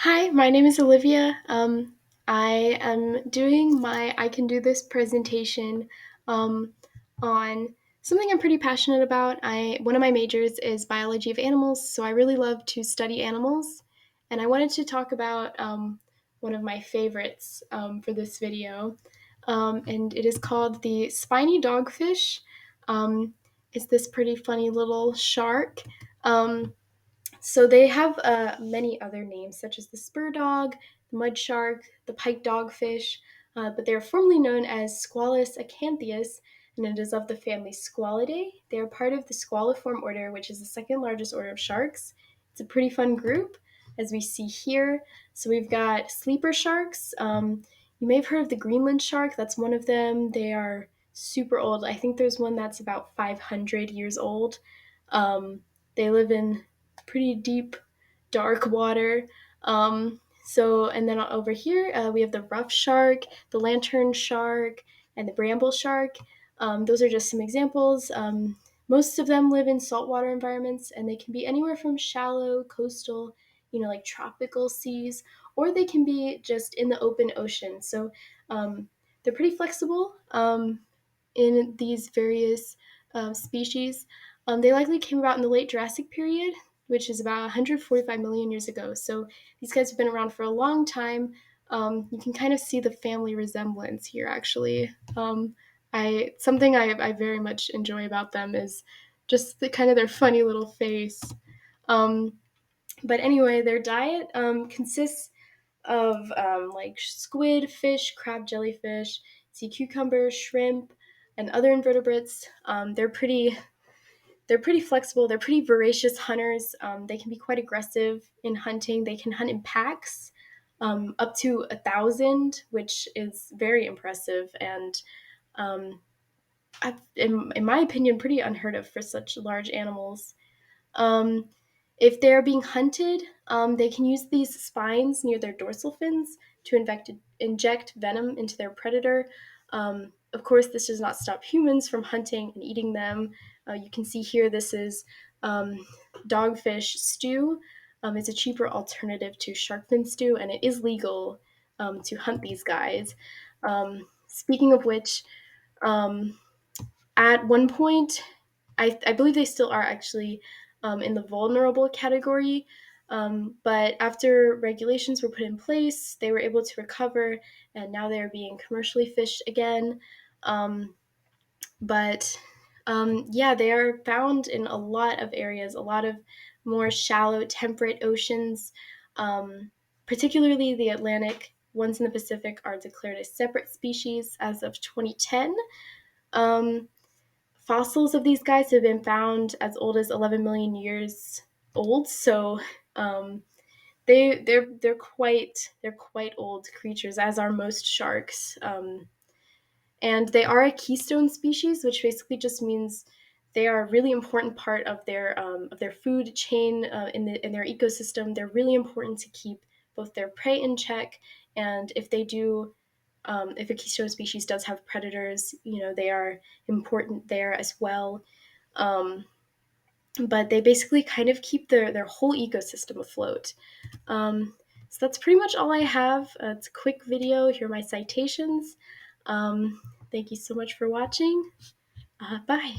Hi, my name is Olivia. I am doing my I Can Do This presentation um, on something I'm pretty passionate about. One of my majors is biology of animals, so I really love to study animals, and I wanted to talk about one of my favorites for this video, and it is called the Spiny Dogfish. Um, it's this pretty funny little shark. So they have many other names, such as the spur dog, the mud shark, the pike dogfish, but they are formerly known as Squalus acanthius, and it is of the family Squalidae. They are part of the squaliform order, which is the second largest order of sharks. It's a pretty fun group, as we see here. So we've got sleeper sharks. You may have heard of the Greenland shark. That's one of them. They are super old. I think there's one that's about 500 years old. They live in pretty deep, dark water. And then over here, we have the rough shark, the lantern shark, and the bramble shark. Those are just some examples. Most of them live in saltwater environments, and they can be anywhere from shallow, coastal, like tropical seas, or they can be just in the open ocean. So they're pretty flexible in these various species. They likely came about in the late Jurassic period, which is about 145 million years ago. So these guys have been around for a long time. You can kind of see the family resemblance here, actually. Something I very much enjoy about them is just the kind of their funny little face. Um, but anyway, their diet consists of like squid, fish, crab, jellyfish, sea cucumber, shrimp, and other invertebrates. They're pretty flexible. They're pretty voracious hunters. They can be quite aggressive in hunting. They can hunt in packs, up to 1,000, which is very impressive and um, in my opinion, pretty unheard of for such large animals. Um, if they're being hunted, they can use these spines near their dorsal fins to inject venom into their predator. Of course, this does not stop humans from hunting and eating them. You can see here this is dogfish stew. It's a cheaper alternative to shark fin stew, and it is legal to hunt these guys. Speaking of which, um, at one point, I believe they still are actually in the vulnerable category. But after regulations were put in place, they were able to recover, and now they're being commercially fished again. Um, but yeah, they are found in a lot of areas, a lot of more shallow, temperate oceans, particularly the Atlantic. Ones in the Pacific are declared a separate species as of 2010. Um, Fossils of these guys have been found as old as 11 million years old. So um, they're quite old creatures, as are most sharks. And they are a keystone species, which basically just means they are a really important part of their food chain in their ecosystem. They're really important to keep both their prey in check, and if a keystone species does have predators, they are important there as well. Um, but they basically kind of keep their whole ecosystem afloat. So that's pretty much all I have. It's a quick video. Here are my citations. Thank you so much for watching. Bye.